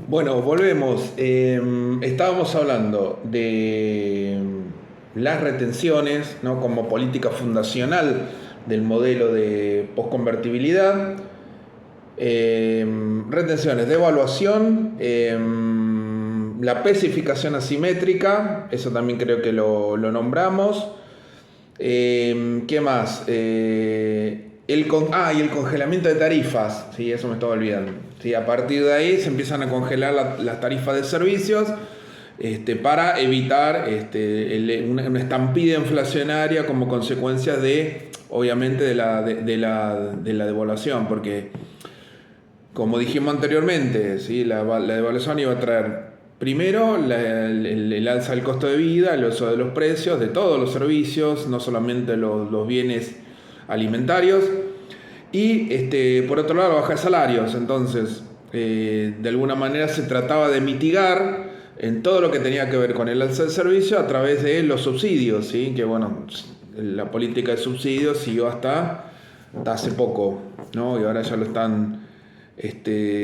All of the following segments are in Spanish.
Bueno, volvemos. Estábamos hablando de las retenciones, ¿no? Como política fundacional del modelo de posconvertibilidad. Retenciones de evaluación, la especificación asimétrica, eso también creo que lo nombramos. ¿Qué más? Y el congelamiento de tarifas, sí, eso me estaba olvidando. Sí, a partir de ahí se empiezan a congelar las tarifas de servicios, para evitar una estampida inflacionaria como consecuencia de, obviamente, de la devaluación, porque como dijimos anteriormente, ¿sí? La devaluación iba a traer primero el alza del costo de vida, el uso de los precios, de todos los servicios, no solamente los bienes alimentarios, y por otro lado la baja de salarios. Entonces, de alguna manera se trataba de mitigar en todo lo que tenía que ver con el alza del servicio a través de los subsidios, ¿sí? Que bueno, la política de subsidios siguió hasta hace poco, ¿no? Y ahora ya lo están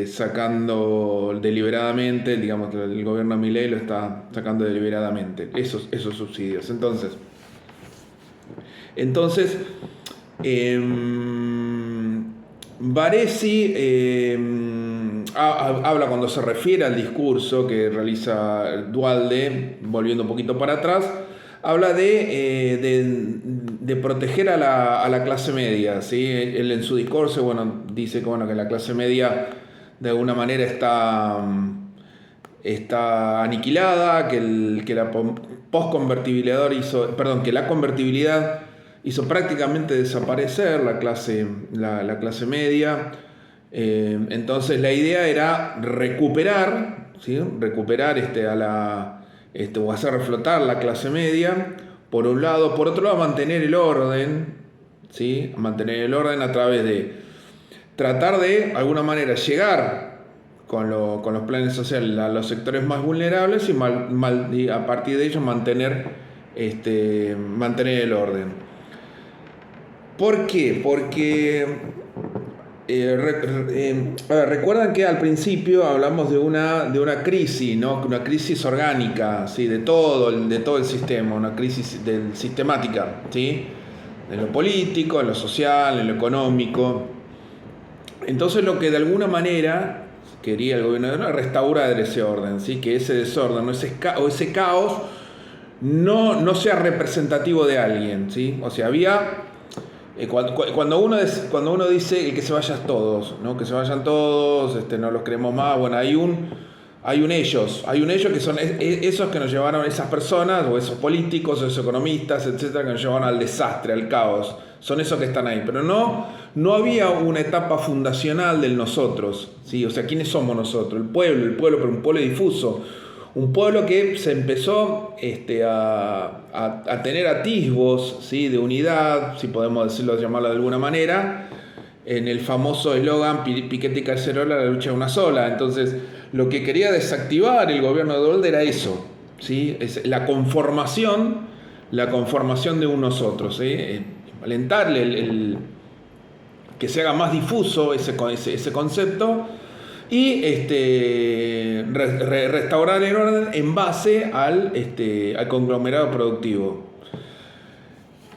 sacando deliberadamente, digamos que el gobierno de Milei lo está sacando deliberadamente, esos subsidios. Entonces eh, Baresi habla cuando se refiere al discurso que realiza Duhalde, volviendo un poquito para atrás, habla de proteger a la clase media, ¿sí? Él en su discurso, bueno, dice que, bueno, que la clase media de alguna manera está aniquilada, que la postconvertibilidad que la convertibilidad hizo prácticamente desaparecer la clase media. Entonces la idea era recuperar, ¿sí? Recuperar o hacer reflotar la clase media, por un lado. Por otro lado, mantener el orden, ¿sí? Mantener el orden a través de tratar de alguna manera llegar con los planes sociales a los sectores más vulnerables y a partir de ellos mantener el orden. ¿Por qué? Porque recuerdan que al principio hablamos de una crisis, ¿no? Una crisis orgánica, ¿sí? De todo el sistema, una crisis sistemática, ¿sí? En lo político, en lo social, en lo económico. Entonces lo que de alguna manera quería el gobierno era restaurar ese orden, ¿sí? Que ese desorden o ese caos no sea representativo de alguien, ¿sí? O sea, cuando uno dice que se vayan todos, ¿no? Que se vayan todos, no los queremos más, bueno, hay un ellos que son esos que nos llevaron, esas personas o esos políticos o esos economistas, etcétera, que nos llevaron al desastre, al caos. Son esos que están ahí, pero no había una etapa fundacional del nosotros, ¿sí? O sea, ¿quiénes somos nosotros? El pueblo, pero un pueblo difuso, un pueblo que se empezó a tener atisbos, ¿sí? De unidad, si podemos decirlo, llamarlo de alguna manera, en el famoso eslogan Piquete y Cacerola, la lucha es una sola. Entonces, lo que quería desactivar el gobierno de Duhalde era eso, ¿sí? Es la conformación de un nosotros, ¿sí? Alentarle que se haga más difuso ese concepto y restaurar el orden en base al conglomerado productivo.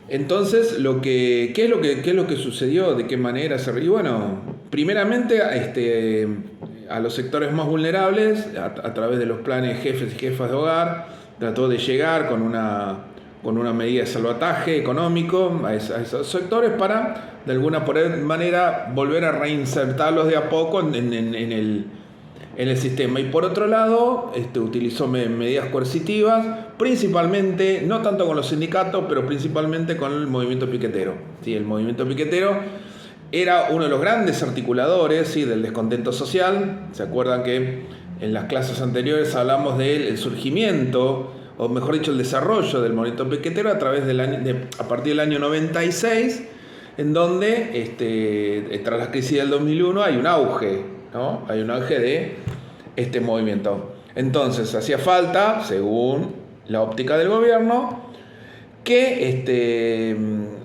Entonces, ¿qué es lo que sucedió? ¿De qué manera se... Y bueno, primeramente a los sectores más vulnerables, a través de los planes jefes y jefas de hogar, trató de llegar con una medida de salvataje económico a esos sectores para, de alguna manera, volver a reinsertarlos de a poco en el sistema. Y por otro lado, utilizó medidas coercitivas, principalmente, no tanto con los sindicatos, pero principalmente con el movimiento piquetero. ¿Sí? El movimiento piquetero era uno de los grandes articuladores, ¿sí? Del descontento social. ¿Se acuerdan que en las clases anteriores hablamos del surgimiento, o mejor dicho, el desarrollo del movimiento piquetero a partir del año 96, en donde tras la crisis del 2001 hay un auge, ¿no? Hay un auge de este movimiento. Entonces hacía falta, según la óptica del gobierno, que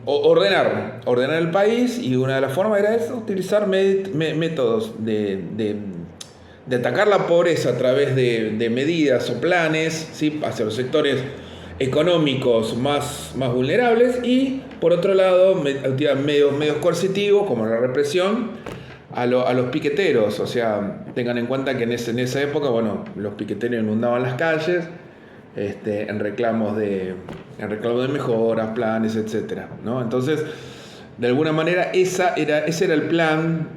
ordenar el país, y una de las formas era eso, utilizar métodos de atacar la pobreza a través de medidas o planes, ¿sí?, hacia los sectores económicos más vulnerables, y por otro lado medios coercitivos como la represión a los piqueteros. O sea, tengan en cuenta que en esa época, bueno, los piqueteros inundaban las calles en reclamos de mejoras, planes, etcétera, ¿no? Entonces, de alguna manera ese era el plan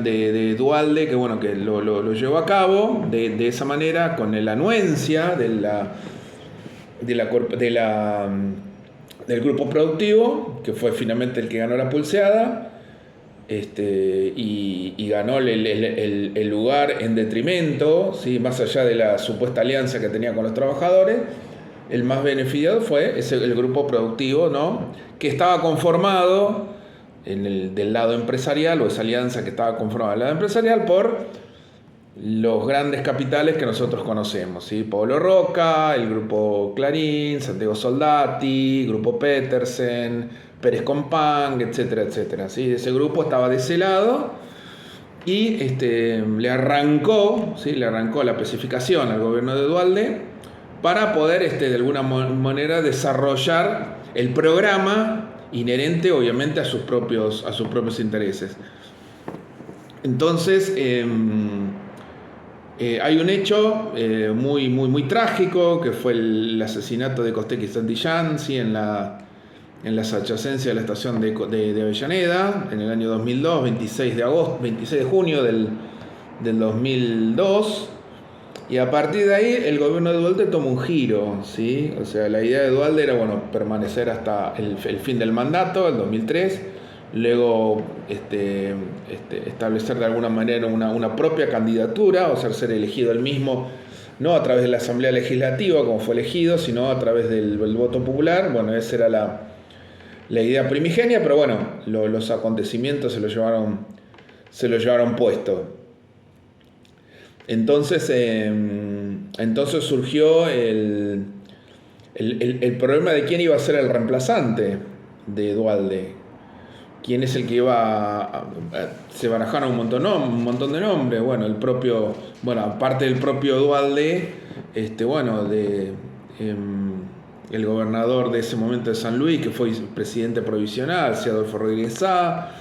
de Duhalde, que bueno, que lo llevó a cabo de esa manera, con la anuencia del grupo productivo, que fue finalmente el que ganó la pulseada, y ganó el lugar en detrimento, ¿sí?, más allá de la supuesta alianza que tenía con los trabajadores. El más beneficiado fue el grupo productivo, ¿no?, que estaba conformado del lado empresarial, o esa alianza que estaba conformada del lado empresarial por los grandes capitales que nosotros conocemos, ¿sí? Pablo Roca, el grupo Clarín, Santiago Soldati, grupo Petersen, Pérez Compang, etcétera, etcétera, ¿sí? Ese grupo estaba de ese lado y le arrancó la especificación al gobierno de Duhalde para poder de alguna manera desarrollar el programa inherente, obviamente, a sus propios intereses. Entonces, hay un hecho muy trágico, que fue el asesinato de Costec y Santillán, ¿sí?, en la adyacencia de la estación de Avellaneda, en el año 2002, 26 de junio del 2002. Y a partir de ahí el gobierno de Duhalde toma un giro, ¿sí? O sea, la idea de Duhalde era, bueno, permanecer hasta el fin del mandato, el 2003, luego establecer de alguna manera una propia candidatura, o sea, ser elegido él mismo, no a través de la Asamblea Legislativa como fue elegido, sino a través del voto popular. Bueno, esa era la idea primigenia, pero bueno, los acontecimientos se lo llevaron puesto. Entonces surgió el problema de quién iba a ser el reemplazante de Duhalde. ¿Quién es el que se barajaron un montón de nombres? Bueno, aparte del propio Duhalde, el gobernador de ese momento de San Luis, que fue presidente provisional, Adolfo Rodríguez Sá,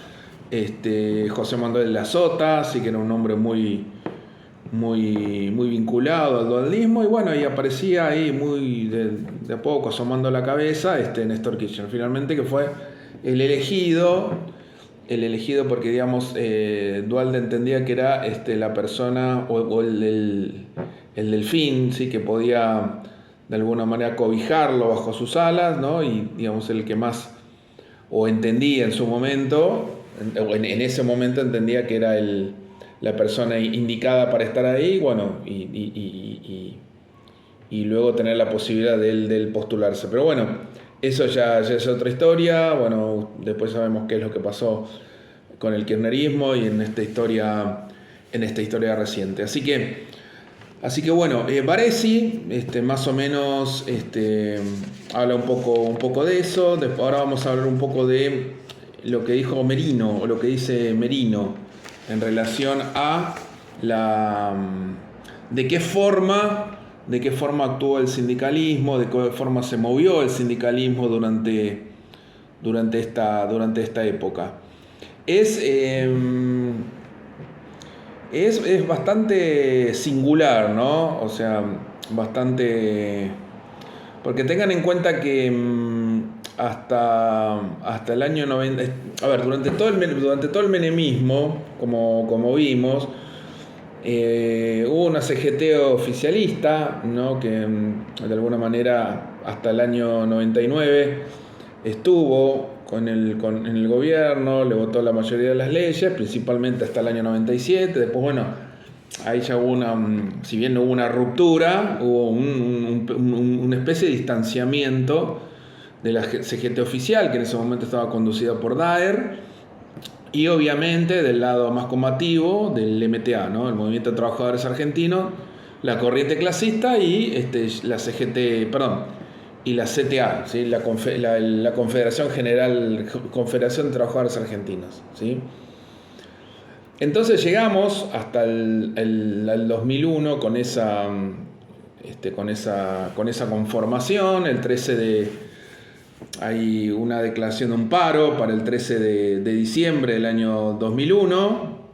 José Manuel de la Sota, sí, que era un hombre muy vinculado al dualdismo, y bueno, y aparecía ahí muy de a poco, asomando la cabeza, Néstor Kirchner, finalmente, que fue el elegido porque, digamos, Duhalde entendía que era la persona o el delfín, ¿sí?, que podía de alguna manera cobijarlo bajo sus alas, ¿no? Y, digamos, el que más entendía en su momento, en ese momento entendía que era la persona indicada para estar ahí, bueno, y luego tener la posibilidad de él postularse. Pero bueno, eso ya es otra historia. Bueno, después sabemos qué es lo que pasó con el kirchnerismo y en esta historia reciente. Así que bueno, Varesi más o menos habla un poco de eso. Ahora vamos a hablar un poco de lo que dijo Merino, o lo que dice Merino, en relación a de qué forma actuó el sindicalismo, de qué forma se movió el sindicalismo durante esta época. Es bastante singular, ¿no? O sea, bastante... Porque tengan en cuenta que hasta el año 90... A ver, durante todo el menemismo, como vimos, hubo una CGT oficialista, ¿no?, que de alguna manera hasta el año 99 estuvo en el gobierno, le votó la mayoría de las leyes, principalmente hasta el año 97. Después, bueno, ahí ya hubo si bien no hubo una ruptura, hubo una especie de distanciamiento de la CGT oficial, que en ese momento estaba conducida por Daer, y obviamente del lado más combativo del MTA, ¿no?, el Movimiento de Trabajadores Argentinos, la corriente clasista y la CGT, y la CTA, ¿sí?, la Confederación de Trabajadores Argentinos, ¿sí? Entonces llegamos hasta el 2001 con esa conformación. El 13 de... Hay una declaración de un paro para el 13 de diciembre del año 2001.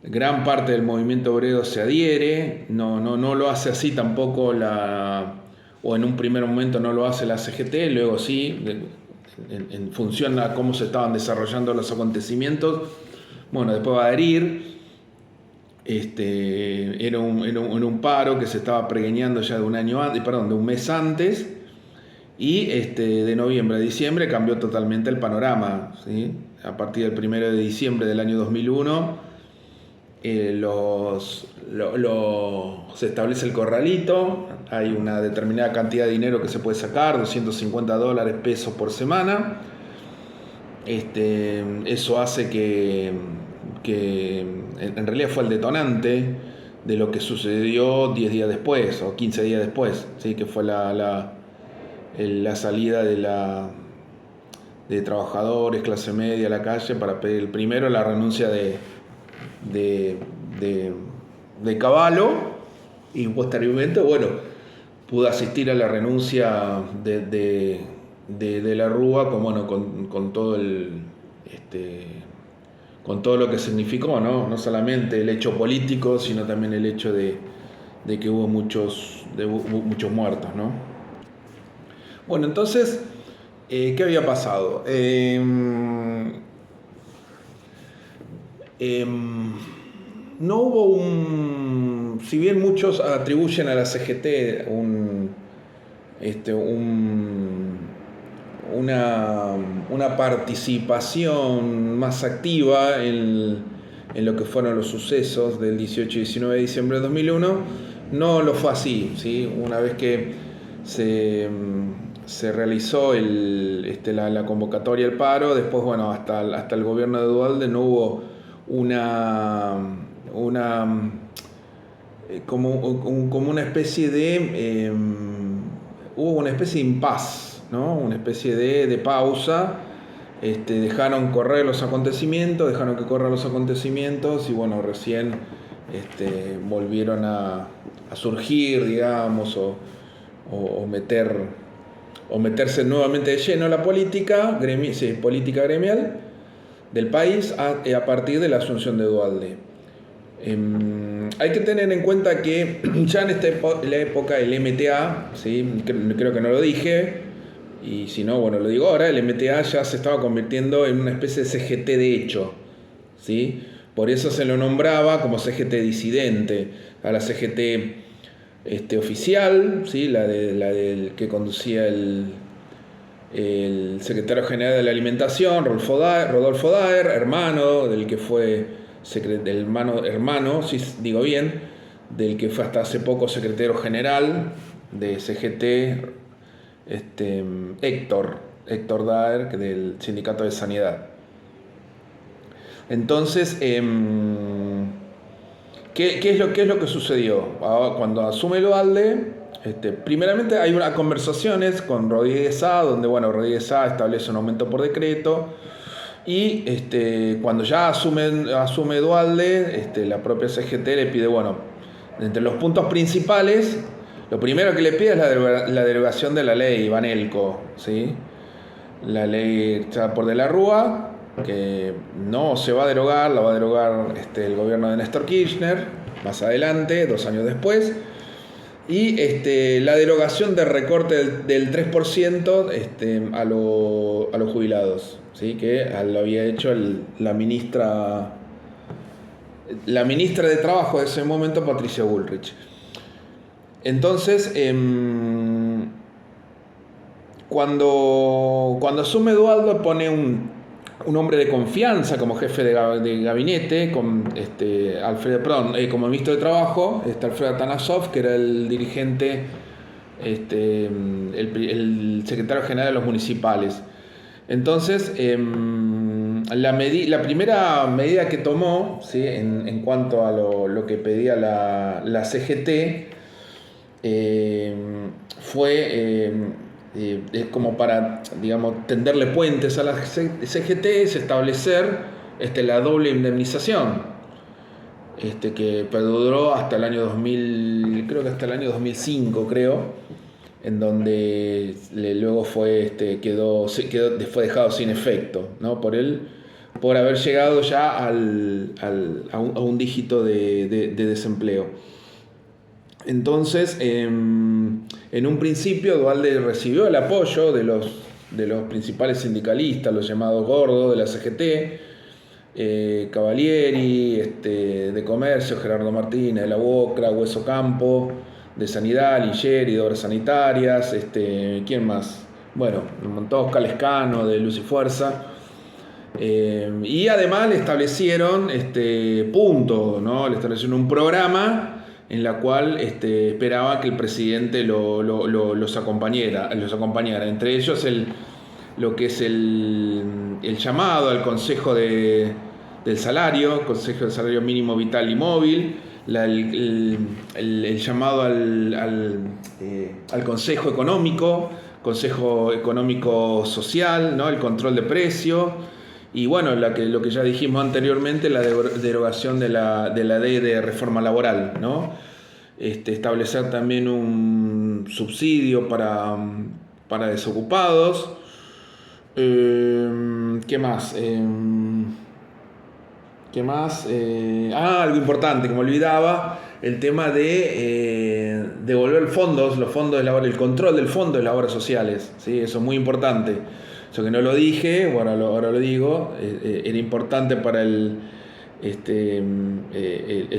Gran parte del movimiento obrero se adhiere. No lo hace así tampoco o en un primer momento no lo hace la CGT, luego sí, en función a cómo se estaban desarrollando los acontecimientos, bueno, después va a adherir. Era un paro que se estaba pregueñando ya de de un mes antes, y de noviembre a diciembre cambió totalmente el panorama, ¿sí? A partir del 1 de diciembre del año 2001 se establece el corralito. Hay una determinada cantidad de dinero que se puede sacar, $250 pesos por semana. Eso hace que en realidad fue el detonante de lo que sucedió 10 días después o 15 días después, ¿sí? Que fue la salida de trabajadores, clase media a la calle para pedir primero la renuncia de Cavallo, y posteriormente, bueno, pudo asistir a la renuncia de la Rúa con todo con todo lo que significó, no solamente el hecho político, sino también el hecho de que hubo muchos muertos, ¿no? Bueno, entonces, ¿qué había pasado? No hubo si bien muchos atribuyen a la CGT una participación más activa en lo que fueron los sucesos del 18 y 19 de diciembre de 2001, no lo fue así, ¿sí? Una vez que se realizó la convocatoria al paro, después, bueno, hasta el gobierno de Duhalde no hubo como una especie de hubo una especie de impas, ¿no? Una especie de pausa. Dejaron correr los acontecimientos, y bueno, recién volvieron a surgir, digamos, o meterse nuevamente de lleno a la política gremial del país a partir de la asunción de Duhalde. Hay que tener en cuenta que ya en la época el MTA, ¿sí? Creo que no lo dije, y si no, bueno, lo digo ahora, el MTA ya se estaba convirtiendo en una especie de CGT de hecho, ¿sí? Por eso se lo nombraba como CGT disidente a la CGT oficial, ¿sí? La del que conducía el secretario general de la Alimentación, Rodolfo Daer, hermano del que fue hermano, si digo bien, del que fue hasta hace poco secretario general de CGT, Héctor Daer, del Sindicato de Sanidad. Entonces, ¿qué es lo que sucedió? Cuando asume Duhalde, primeramente hay unas conversaciones con Rodríguez Sá, donde, bueno, Rodríguez Sá establece un aumento por decreto, y cuando ya asume Duhalde, la propia CGT le pide, bueno, entre los puntos principales, lo primero que le pide es la derogación de la ley Banelco, ¿sí? La ley echada por De la Rúa, que no se va a derogar, la va a derogar el gobierno de Néstor Kirchner más adelante, 2 años después. Y la derogación del recorte del 3% a los jubilados, ¿sí? Que lo había hecho la ministra de Trabajo de ese momento, Patricia Bullrich. Entonces, cuando asume Duhalde, pone un hombre de confianza como jefe de gabinete, como ministro de Trabajo, Alfredo Atanasov, que era el dirigente, el secretario general de los municipales. Entonces, la primera medida que tomó, ¿sí? en cuanto a lo que pedía la CGT, fue como para, digamos, tenderle puentes a la CGT, es establecer la doble indemnización, que perduró hasta el año 2000, creo que hasta el año 2005, en donde luego fue dejado sin efecto, ¿no? Por haber llegado ya a un dígito de desempleo. Entonces, en un principio, Duhalde recibió el apoyo de los principales sindicalistas, los llamados gordos de la CGT, Cavalieri, de Comercio, Gerardo Martínez, de la UOCRA, Hueso Campo, de Sanidad, Ligieri, de Obras Sanitarias, ¿quién más? Bueno, Oscar Lescano, de Luz y Fuerza. Y además le establecieron puntos, ¿no? Le establecieron un programa en la cual esperaba que el presidente los acompañara. Entre ellos lo que es el llamado al Consejo del Salario, Consejo del Salario Mínimo Vital y Móvil, el llamado al Consejo Económico Social, ¿no? El control de precios. Y bueno, lo que ya dijimos anteriormente, la derogación de la ley de reforma laboral, ¿no? Establecer también un subsidio para desocupados. ¿Qué más? Algo importante que me olvidaba, el tema de devolver los fondos de labor, el control del fondo de las obras sociales, ¿sí? Eso es muy importante. Eso que no lo dije, bueno, ahora lo digo, era importante para el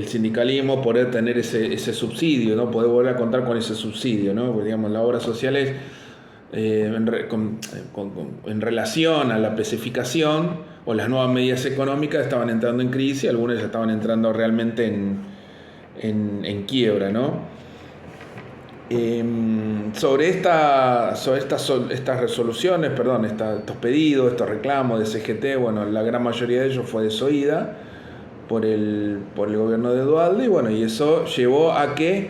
sindicalismo poder tener ese subsidio, ¿no? Poder volver a contar con ese subsidio, ¿no? Porque, digamos, las obras sociales, en relación a la especificación o las nuevas medidas económicas, estaban entrando en crisis, algunas ya estaban entrando realmente en quiebra, ¿no? Sobre estas resoluciones, estos pedidos, estos reclamos de CGT, bueno, la gran mayoría de ellos fue desoída por el gobierno de Duhalde, y bueno, y eso llevó a que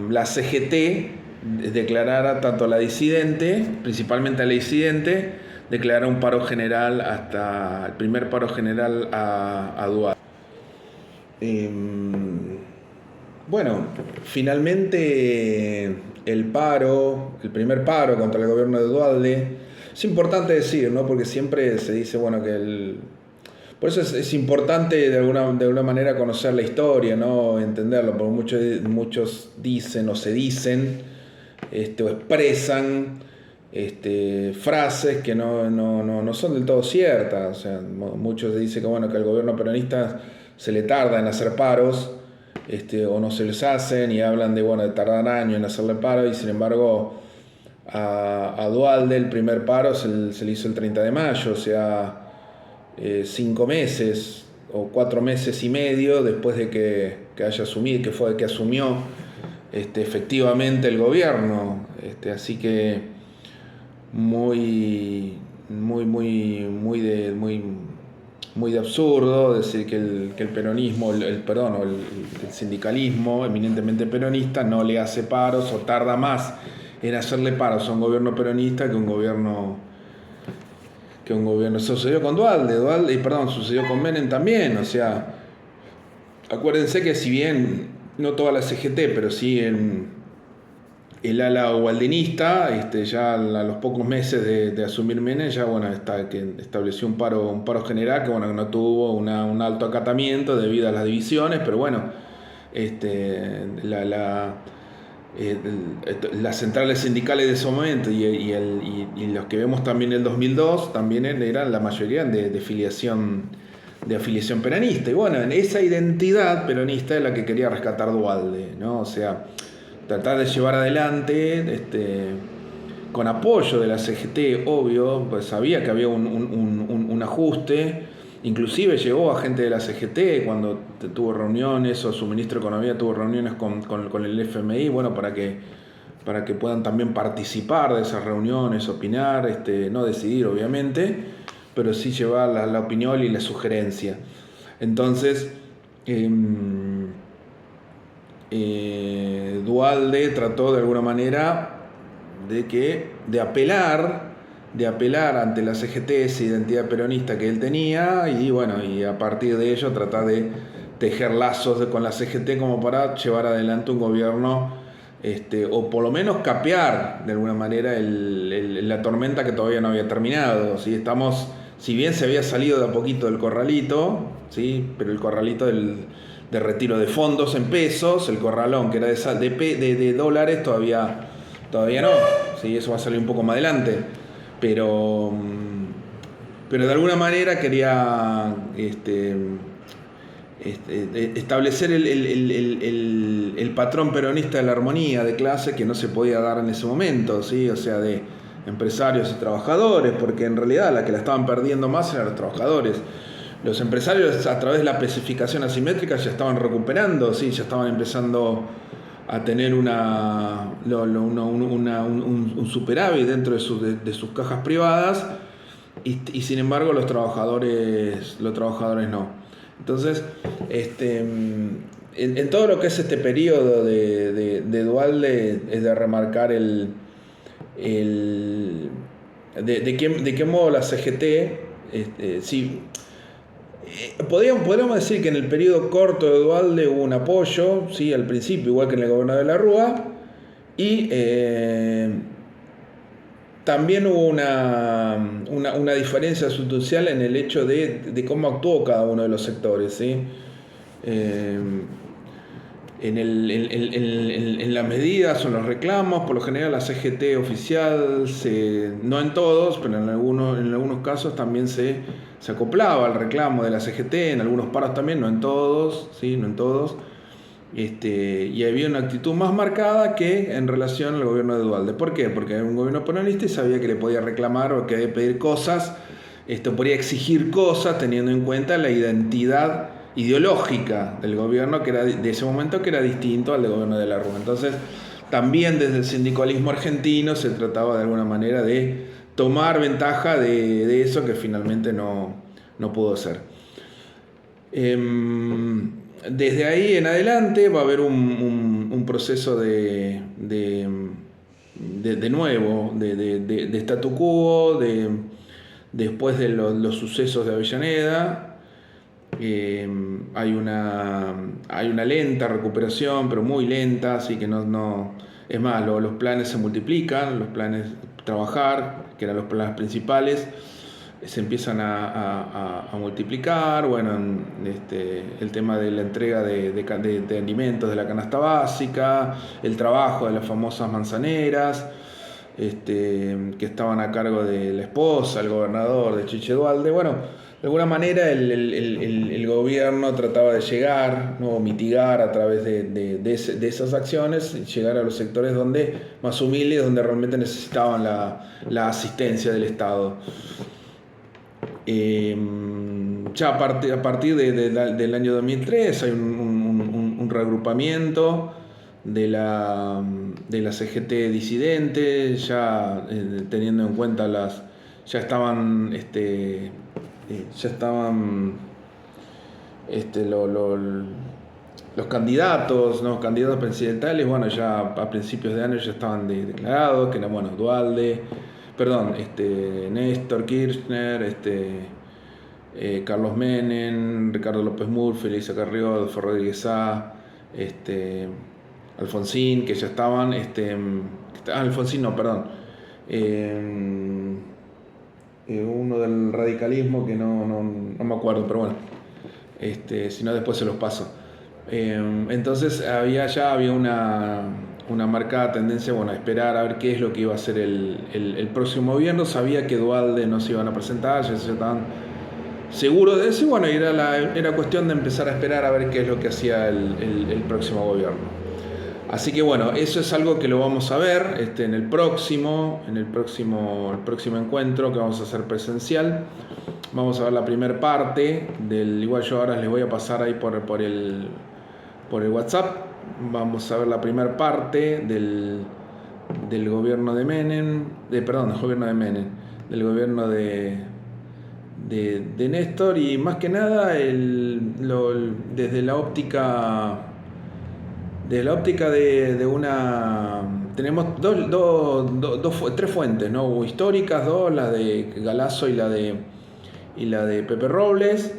la CGT declarara tanto a la disidente, principalmente a la disidente, declarara un paro general, hasta el primer paro general a Duhalde. Bueno, finalmente el primer paro contra el gobierno de Duhalde, es importante decir, ¿no? Porque siempre se dice, bueno, por eso es importante de alguna manera conocer la historia, ¿no? Entenderlo, porque muchos dicen o se dicen, o expresan frases que no son del todo ciertas. O sea, muchos dicen que, bueno, que al gobierno peronista se le tarda en hacer paros, o no se les hacen, y hablan de tardar años en hacerle paro, y sin embargo a Duhalde el primer paro se le hizo el 30 de mayo, o sea, 5 meses o 4 meses y medio después de que haya asumido, que asumió efectivamente el gobierno. Así que muy de absurdo decir que el peronismo, el sindicalismo eminentemente peronista no le hace paros o tarda más en hacerle paros a un gobierno peronista que un gobierno. Eso sucedió con sucedió con Menem también. O sea, acuérdense que si bien no toda la CGT, pero sí el ala gualdenista, ya a los pocos meses de asumir Menem, ya que estableció un paro general que no tuvo un alto acatamiento debido a las divisiones, pero bueno, las centrales sindicales de ese momento y los que vemos también en el 2002 también eran la mayoría de afiliación peronista, y bueno, en esa identidad peronista es la que quería rescatar Duhalde, ¿no? O sea, tratar de llevar adelante con apoyo de la CGT, obvio, pues sabía que había un ajuste. Inclusive llegó a gente de la CGT cuando tuvo reuniones, o su ministro de Economía tuvo reuniones con el FMI, bueno, para que puedan también participar de esas reuniones, opinar, no decidir obviamente, pero sí llevar la opinión y la sugerencia. Entonces, Duhalde trató de alguna manera de apelar de apelar ante la CGT esa identidad peronista que él tenía y bueno, y a partir de ello tratar de tejer lazos con la CGT como para llevar adelante un gobierno, o por lo menos capear de alguna manera la tormenta que todavía no había terminado. ¿Sí? Si bien se había salido de a poquito del corralito, ¿sí? Pero el corralito de retiro de fondos en pesos, el corralón que era de dólares todavía no, ¿sí? Eso va a salir un poco más adelante, pero de alguna manera quería establecer el patrón peronista de la armonía de clase que no se podía dar en ese momento, ¿sí? O sea, de empresarios y trabajadores, porque en realidad la que la estaban perdiendo más eran los trabajadores. Los empresarios, a través de la especificación asimétrica, ya estaban recuperando, ¿sí? Ya estaban empezando a tener un superávit dentro de sus cajas privadas, y sin embargo los trabajadores no. Entonces, en todo lo que es este periodo de Duhalde es de remarcar de qué modo la CGT, sí, podríamos decir que en el periodo corto de Duhalde hubo un apoyo, ¿sí? Al principio, igual que en el gobernador de la Rúa, y también hubo una diferencia sustancial en el hecho de cómo actuó cada uno de los sectores, ¿sí? En las medidas o en los reclamos, por lo general la CGT oficial, no en todos, pero en algunos casos también se acoplaba al reclamo de la CGT, en algunos paros también, no en todos, ¿sí? No en todos. Y había una actitud más marcada que en relación al gobierno de Duhalde. ¿Por qué? Porque era un gobierno peronista y sabía que le podía reclamar o que podía pedir cosas, podía exigir cosas teniendo en cuenta la identidad ideológica del gobierno que era de ese momento, que era distinto al del gobierno de la Rúa. Entonces, también desde el sindicalismo argentino se trataba de alguna manera de tomar ventaja de eso que finalmente no pudo ser. Desde ahí en adelante va a haber un proceso de nuevo, de statu quo, después de los sucesos de Avellaneda. Hay una lenta recuperación, pero muy lenta, así que no es más, los planes se multiplican, los planes trabajar, que eran los planes principales, se empiezan a multiplicar. Bueno, el tema de la entrega de alimentos de la canasta básica, el trabajo de las famosas manzaneras, que estaban a cargo de la esposa, el gobernador de Chiche Duhalde. Bueno, de alguna manera el gobierno trataba de llegar, ¿no? Mitigar a través de esas acciones, llegar a los sectores más humildes, donde realmente necesitaban la asistencia del Estado. Ya a partir del año 2003 hay un reagrupamiento de la CGT disidente, ya teniendo en cuenta ya estaban los candidatos, ¿no? Candidatos presidenciales. Bueno, ya a principios de año ya estaban declarados, que eran, bueno, Duhalde, Néstor Kirchner, Carlos Menem, Ricardo López Murphy, Elisa Carrió, Rodríguez Sá, Alfonsín, que ya estaban, Alfonsín no, perdón, uno del radicalismo que no me acuerdo, pero bueno, si no después se los paso. Entonces ya había una marcada tendencia, bueno, a esperar a ver qué es lo que iba a hacer el próximo gobierno. Sabía que Duhalde no se iban a presentar, ya estaban seguros de eso, y bueno, era cuestión de empezar a esperar a ver qué es lo que hacía el próximo gobierno. Así que bueno, eso es algo que lo vamos a ver en el próximo encuentro que vamos a hacer presencial. Vamos a ver la primera parte igual yo ahora les voy a pasar ahí por el WhatsApp. Vamos a ver la primera parte del gobierno de Menem, del gobierno de Néstor, y más que nada desde la óptica Desde la óptica de una... Tenemos tres fuentes, ¿no? Históricas, dos, la de Galasso y la de Pepe Robles,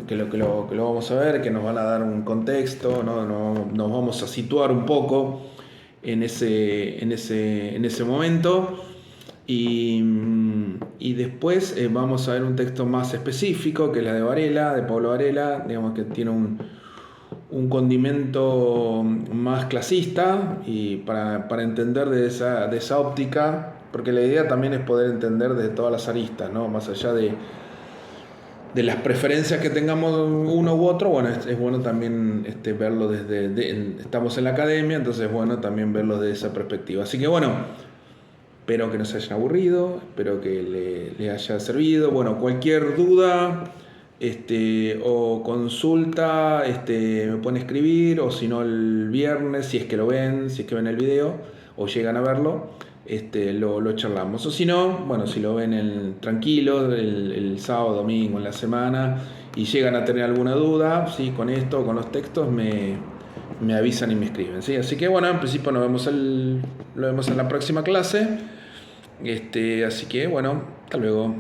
que lo vamos a ver, que nos van a dar un contexto, ¿no? Nos vamos a situar un poco en ese momento. Y después vamos a ver un texto más específico, que es la de Varela, de Pablo Varela, digamos que tiene un condimento más clasista, y para entender de esa óptica, porque la idea también es poder entender de todas las aristas, ¿no? Más allá de las preferencias que tengamos uno u otro, bueno, es bueno también verlo estamos en la academia, entonces es bueno también verlo desde esa perspectiva. Así que bueno, espero que no se hayan aburrido, espero que le haya servido. Bueno, cualquier duda o consulta, me pueden escribir, o si no el viernes, si es que ven el video o llegan a verlo, lo charlamos. O si no, bueno, si lo ven tranquilo el sábado, domingo, en la semana, y llegan a tener alguna duda, ¿sí? Con esto, con los textos, me avisan y me escriben, ¿sí? Así que bueno, en principio lo vemos en la próxima clase. Así que bueno, hasta luego.